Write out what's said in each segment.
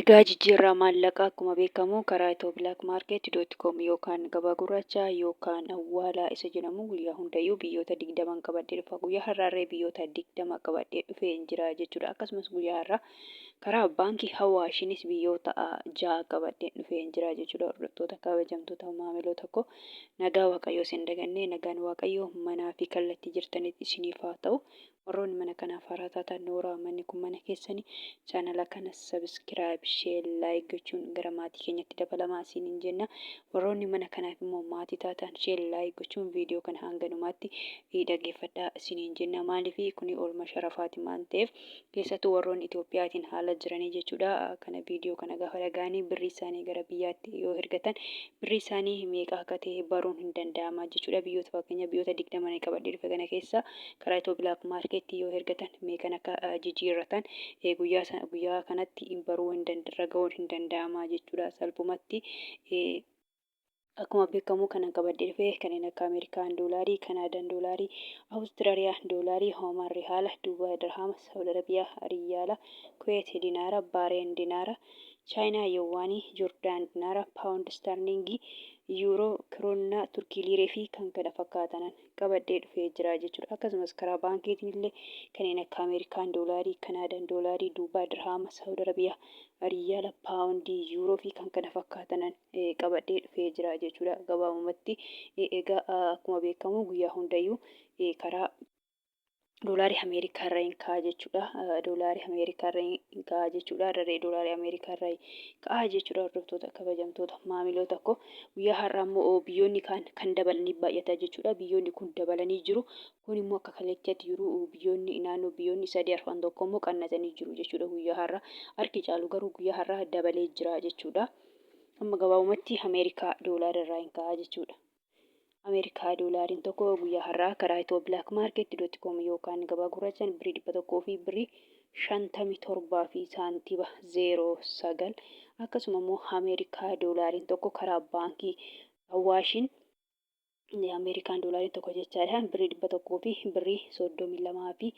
Egaa jijjiirraa maallaqaa akkuma beekamu karaa itobilaakmaarkeet.com yookaan gabaa gurraachaa yookaan awwaalaa isa jedhamu guyyaa hundayyuu biyyoota 20 qabadhee dhufa. Guyyaa har'aarree biyyoota 20 qabadhee dhufee jira jechuudha. Akkasumas guyyaa har'aa karaa baankii Hawaashiinis biyyoota 6 qabadhee dhufee jira jechuudha. Hordoftoota kabajamtoota maamiloota koo nagaa waaqayyoo isin dagannee nagaan waaqayyoo manaa fi kallattii jirtanitti isiniif haa ta'u. Warroonni mana kanaaf haaraa taatan nooraa manni kun mana keessanii chaanala kana sabiskiraayib sheer laayik gochuun gara maatii keenyatti dabalamaa isiniin jenna. Warroonni mana kanaaf immoo maatii taatan sheer laayik gochuun viidiyoo kana hanganumaatti dhaggeeffadhaa isiniin jenna. Maaliif kuni oolmaa sharafaati waan ta'eef keessattuu warroonni Itoophiyaatiin haala jiranii jechuudha. Kana viidiyoo kana gaafa dhaga'anii birrii isaanii gara biyyaatti yoo ergatan birrii isaanii meeqa akka ta'e baruun hin danda'ama jechuudha. Biyyoota fakkeenya biyyoota 20 qabadhee dhufe kana keessa karaa itobilaakmaarkeetti yoo ergatan meeqan akka jijjiirratan guyyaa kanatti baruu irra ga'uun hin danda'ama jechuudha. Salphumatti akkuma beekamu kanan qabadhee dhufe kanneen akka Ameerikaan doolaarii, Kanaadaan doolaarii, Awustiraaliyaan doolaarii, Hoomaan rihaala, Duubaay dirhama, Saawud Arabiyaa riyaala, Kuweet dinaara, Baareen dinaara, Chaayinaa yuwaanii, Joordaan dinaara, Paawundi starlingii, Yuuroo, Kiroonaa, Turkii liiree fi kan kana fakkaatan qabadhee dhufee jira jechuudha. Akkasumas karaa baankiitiin illee kanneen akka Ameerikaan doolaarii, Kanaadaan doolaarii, Duubaay dirhama, Saawud Arabiyaa riyaala, Paawundii, Yuuroo fi kan kana fakkaatan qabadhee dhufee jira jechuudha. Gabaabumatti egaa akkuma beekamu guyyaa hundayyuu karaa doolaarii Ameerikaa irraa hin ka'a jechuudha. Doolaarii Ameerikaa irraa hin ka'a jechuudha. Raree doolaarii Ameerikaa irraa ka'a jechuudha. Hordoftoota kabajamtoota maamiloota koo guyyaa har'aa immoo biyyoonni kan dabalanii baay'ata jechuudha. Biyyoonni kun dabalanii jiru. Kun immoo akka kalleechatti jiru biyyoonni naannoo biyyoonni 3 arfan tokko immoo qannasanii jiru jechuudha. Guyyaa har'aa harki caalu garuu guyyaa har'aa dabalee jira jechuudha. Amma gabaabumatti Ameerikaa doolaara irraa hin ka'a jechuudha. Ameerikaa doolaariin tokko guyyaa har'aa karaa itobilaakmaarkeet.com yookaan gabaa gurraachaan birrii 100 fi birrii 57 fi saantiba 09 akkasuma immoo Ameerikaa doolaariin tokko karaa baankii Hawaashiin Ameerikaan doolaariin tokko jechaadha birrii 100 fi birrii 32 fi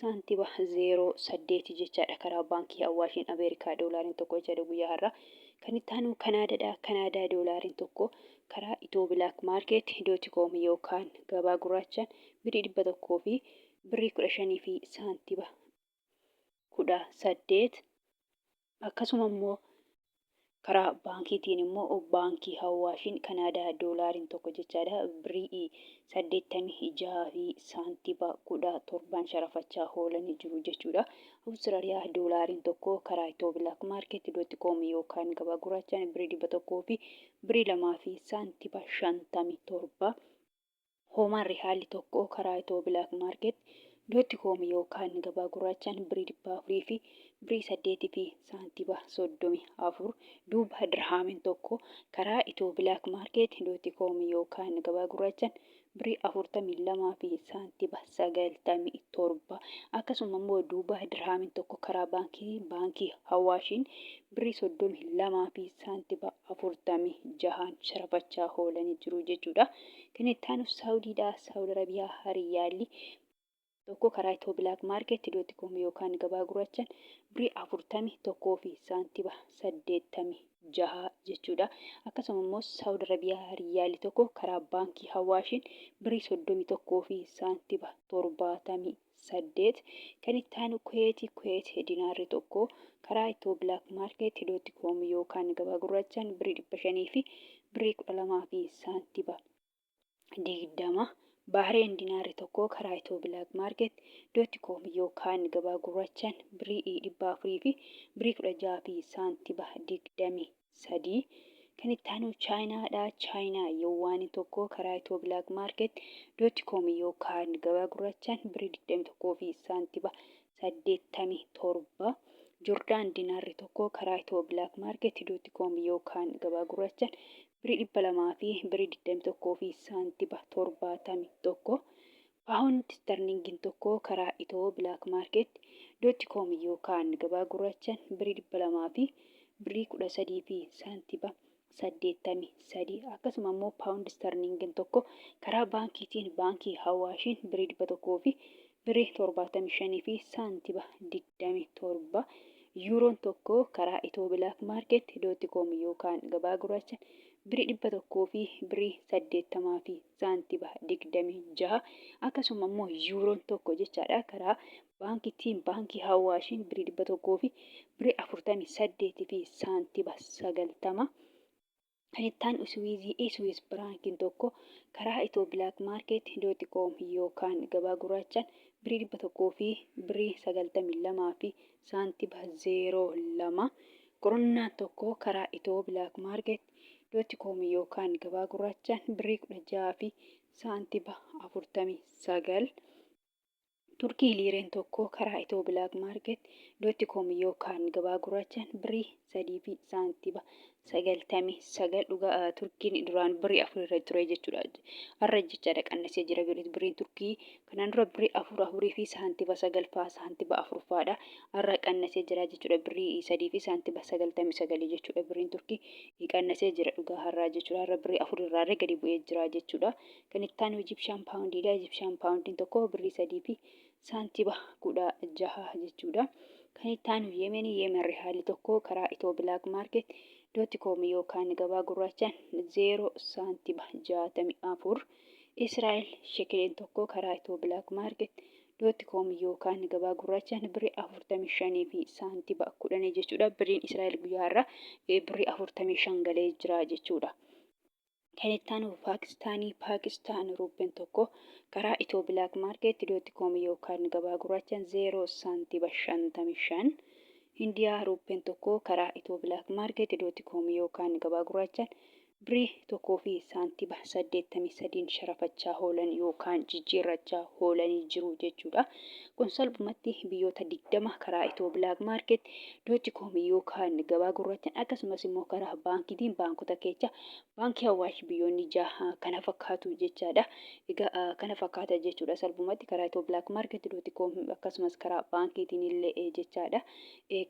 saantiba 08 jechaadha karaa baankii Hawaashiin Ameerikaa doolaariin tokko jechaadha guyyaa har'aa. Kan itti aanu Kanaadaadha. Kanaadaa doolaariin tokko karaa itobilaakmaarkeet.com yookaan gabaa gurraachaan birrii 100 fi birrii 15 fi saantiba 18 akkasuma immoo karaa baankiitiin immoo baankii Hawaashiin Kanaadaa doolaariin tokko jechaadha birrii 86 fi saantiba 17 sharafachaa oolanii jiru jechuudha. Awustiraaliyaa doolaariin tokko karaa itobilaakmaarkeet.com yookaan gabaa gurraachaan birrii 100 fi birrii 2 fi saantiba 57 Hoomaan rihaalli tokko karaa itobilaakmaarkeet.com yookaan gabaa gurraachaan birrii 400 fi birrii 8 fi saantiba 34 Duubaay dirhamiin tokko karaa itobilaakmaarkeet.com yookaan gabaa gurraachaan birrii 42 fi saantiba 97 akkasuma immoo Duubaay dirhamiin tokko karaa baankii Hawaashiin birrii 32 fi saantiba 46 sharafachaa oolanii jiru jechuudha. Kan itti aanu Saawudiidha. Saawud Arabiyaa riyaalli tokko karaa itobilaakmaarkeet.com yookaan gabaa gurraachaan birrii 41 fi saantiba 86 jechuudha. Akkasuma immoo Saawud Arabiyaa riyaalli tokko karaa baankii Hawaashiin birrii 31 fi saantiba 78 kan itti aanu Kuweet dinaarri tokko karaa itobilaakmaarkeet.com yookaan gabaa gurraachaan birrii 500 fi birrii 12 fi saantiba 20 Baareen dinaarri tokko karaa itobilaakmaarkeet.com yookaan gabaa gurraachaan birrii 400 fi birrii 16 fi saantiba 23 kan itti aanu Chaayinaadha. Chaayinaa yuwaanii tokko karaa itobilaakmaarkeet.com yookaan gabaa gurraachaan birrii 21 fi saantiba 87 Joordaan dinaarri tokko karaa itobilaakmaarkeet.com yookaan gabaa gurraachaan birrii 200 fi birrii 21 fi saantiba 71 Paawundi starlingiin tokko karaa itobilaakmaarkeet.com yookaan gabaa gurraachaan birrii 200 fi birrii 13 fi saantiba 83 akkasuma immoo Paawundi starlingiin tokko karaa baankiitiin baankii Hawaashiin birrii 100 fi birrii 75 fi saantiba 27 Yuuroon tokko karaa itobilaakmaarket.com yookaan gabaa gurraachaan birii 100 fi birii 80 fi saantiba 26 akkasuma immoo yuuroon tokko jechaadha karaa baankii Hawaashiin birii 100 fi birii 48 fi saantiba 90 kan ittaan Swiss biraankiin tokko karaa itobilaakmaarket.com yookaan gabaa gurraachaan birii 100 fi birii 92 fi saantiba 02 qorannaan tokko karaa itobilaakmaarket.com yookaan gabaa gurraachaan birii 16 fi saantiba 49 turkii liireen tokko karaa itobilaakmaarket.com yookaan gabaa gurraachaan birii 3 fi saantiba 99 dhugaa turkiin duraan birii 4 irra ture jechuudha. Har'a jechaadha qannasee jira biriin turkii kanaan dura birii 4 fi saantiba 9 faa saantiba 4 faadha. Har'a qannasee jira jechuudha birii 3 fi saantiba 99 jechuudha biriin turkii qannasee jira dhugaa har'aa jechuudha. Har'a birii 4 irraa gadi bu'ee jira jechuudha. Kan ittaan Ijipshaan paawundiidha. Ijipshaan paawundiin tokko birii 3 fi saantiba 16 jechuudha. Kan ittaan Yemen rihaalli tokko karaa itobilaakmaarket.com yookaan gabaa gurraachaan 0 saantiba 64 Israa'el sheekeliin tokko karaa itobilaakmaarket.com yookaan gabaa gurraachaan birii 45 fi saantiba 10 jechuudha. Biriin Israa'el guyyaa har'aa birii 45 galee jira jechuudha. Kan ittaan Paakistaan ruupeen tokko karaa itobilaakmaarket.com yookaan gabaa gurraachaan 0 saantiba 55 Indiyaa ruupeen tokko karaa itobilaakmaarket.com yookaan gabaa gurraachaan birii 1 fi saantiba 83 sharafachaa oolan yookaan jijjiirrachaa oolanii jiru jechuudha. Kun salphumatti biyyoota 20 karaa itobilaakmaarket.com yookaan gabaa gurraachaan akkasumas immoo karaa baankiitiin baankota keessa baankii Hawaash biyyoonni 6 kana fakkaatu jechaadha. Egaa kana fakkaata jechuudha salphumatti karaa itobilaakmaarket.com akkasumas karaa baankiitiin illee jechaadha.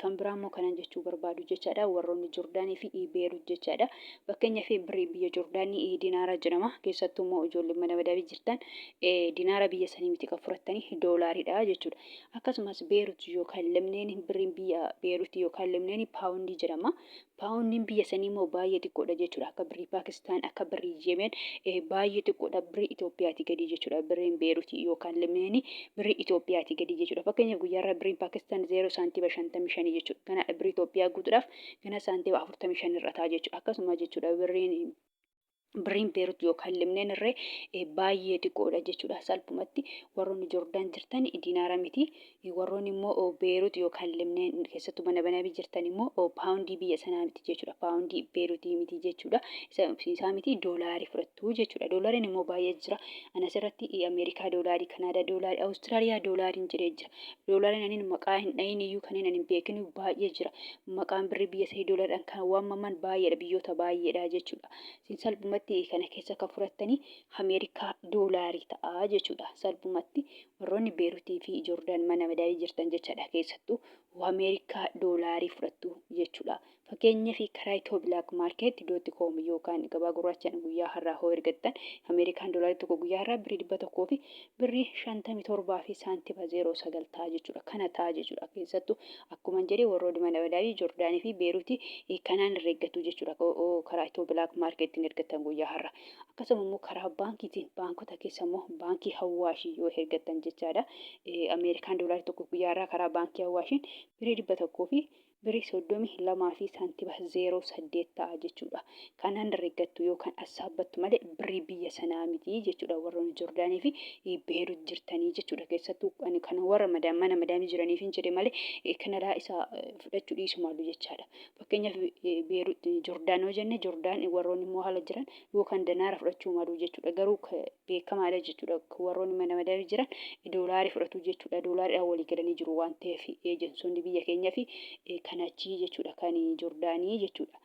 Kan biraa immoo kanan jechuu barbaadu jechaadha warroonni Joordaanii fi Beerut jechaadha. Fakkeenyaaf birii biyya Joordaanii dinaara jedhama keessattuu immoo ijoollee mana madabii jirtan dinaara biyya sanii miti kan fudhattanii doolaariidha jechuudha. Akkasumas Beerut yookaan Lebneen biriin biyya Beerut yookaan Lebneen paawundii jedhama. Paawundiin biyya sanii immoo baay'ee xiqqoodha jechuudha. Akka birii Paakistaan akka birii Yemen baay'ee xiqqoodha birii Itoophiyaati gadi jechuudha. Biriin Beerut yookaan Lebneen birii Itoophiyaati gadi jechuudha. Fakkeenyaaf guyyaarraa biriin Paakistaan 0 saantiba 55 jechuudha. Kana birii Itoophiyaa guutuudhaaf kana saantiba 45 irra ta'a jechuudha. Akkasuma jechuudha biriin Beerut yookaan Lebneen irree baay'ee xiqqoodha jechuudha. Salphumatti warroonni Joordaan jirtan dinaara miti. Warroonni immoo Beerut yookaan Lebneen keessattuu mana madabii jirtan immoo paawundii biyya sanaa miti jechuudha. Paawundii Beerutii miti jechuudha. Isaa miti doolaarii fudhattu jechuudha. Doolaariin immoo baay'ee jira. Anas irratti Ameerikaa doolaarii, Kanaadaa doolaarii, Awustiraaliyaa doolaariin jedhee jira. Doolaariin ani maqaa hin dhayin iyyuu kanneen ani hin beekin baay'ee jira. Maqaan birii biyya sanii doolaariidhaan kan waamaman baay'eedha biyyoota baay'eedha jechuudha. Salphumatti kana keessa kan fudhattanii Ameerikaa doolaarii ta'a jechuudha. Salphumatti warroonni Beerutii fi Joordaan mana madabii jirtan jechaadha keessattuu Ameerikaa doolaarii fudhattu jechuudha. Fakkeenyaaf karaa itobilaakmaarket.com yookaan gabaa gurraachaan guyyaa har'aa hoo ergattan Ameerikaan doolaarii tokko guyyaa har'aa birii 100 fi birii 57 fi saantiba 09 ta'a jechuudha. Kana ta'a jechuudha keessattuu akkuma jedhee warroonni mana madabii Joordaanii fi Beerutii kanaan irra eeggatu jechuudha. Karaa itobilaakmaarketiin ergattan guyyaa har'aa. Akkasuma immoo karaa baankiitiin baankota keessa immoo baankii Hawaashii yoo ergattan jechaadha. Ameerikaan doolaarii tokko guyyaa har'aa karaa baankii Hawaashiin birii 100 fi birii 32 fi saantiba 08 ta'a jechuudha. Kanaan irra eeggattu yookaan assaabbattu malee birii biyya sanaa miti jechuudha. Warroonni Joordaanii fi Beerut jirtanii jechuudha. Keessattuu kan warra mana madabii jiraniif hin jedhe malee kanadhaa isa fudhachuu dhiisu malu jechaadha. Fakkeenyaaf Beerut Joordaan yoo jenne Joordaan warroonni immoo haala jiran yookaan dinaara fudhachuu malu jechuudha. Garuu beekamaadha jechuudha. Warroonni mana madabii jiran doolaarii fudhatu jechuudha. Doolaariidhaan walii galanii jiru waan ta'eef eejensoonni biyya keenyaa fi kan achii jechuudha kan Joordaanii jechuudha.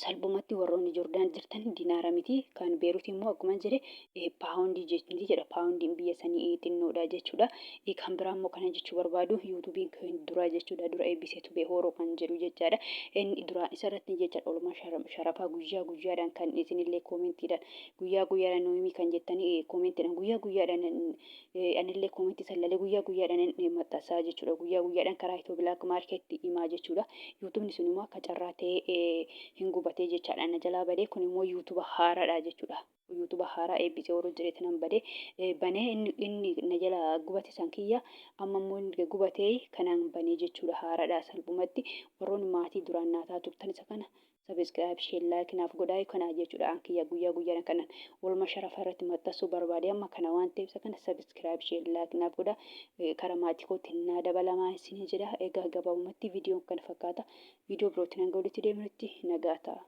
salphumatti warroonni Joordaan jirtan dinaara miti. Kan Beeruut immoo akkuma jedhe paawundii jedha. Paawundiin biyya sanii xinnoodha jechuudha. Kan biraa immoo kana jechuu barbaadu yuutuubiin kan duraa jechuudha. Dura eebbiseetu beehooroo kan jedhu jechaadha. Inni duraa isarratti jechaadha. Oolmaa sharafaa guyyaa guyyaadhaan kan isinillee koomentiidhaan guyyaa guyyaadhaan noomii kan jettanii koomentiidhaan guyyaa guyyaadhaan anillee koomentii sallalee guyyaa guyyaadhaan maxxansaa jechuudha. Guyyaa guyyaadhaan karaa Itoo Bilaak Maarkeetti himaa jechuudha. Yuutuubni sun immoo akka carraa ta'ee hin gubatee jechaadha. Na jalaa badee kun immoo yuutuuba haaraadha jechuudha. Yuutuuba haaraa eebbisee warra jireetti nan badee banee inni na jalaa gubate san kiyya amma immoo inni gubatee kanaan banee jechuudha. Haaraadha salphumatti warroonni maatii duraan naataa turtan isa kana sabiskiraayib sheen laayik naaf godhaa kanaa jechuudha. An kiyya guyyaa guyyaadhaan kanan walma sharafa irratti maxxansuu barbaade amma kana waan ta'eef isa kana sabiskiraayib sheen laayik naaf godhaa karaa maatii kootti naa dabalamaa isin jedha. Egaa gabaabumatti viidiyoon kana fakkaata. Viidiyoo birootti nan walitti deemnutti nagaa ta'a.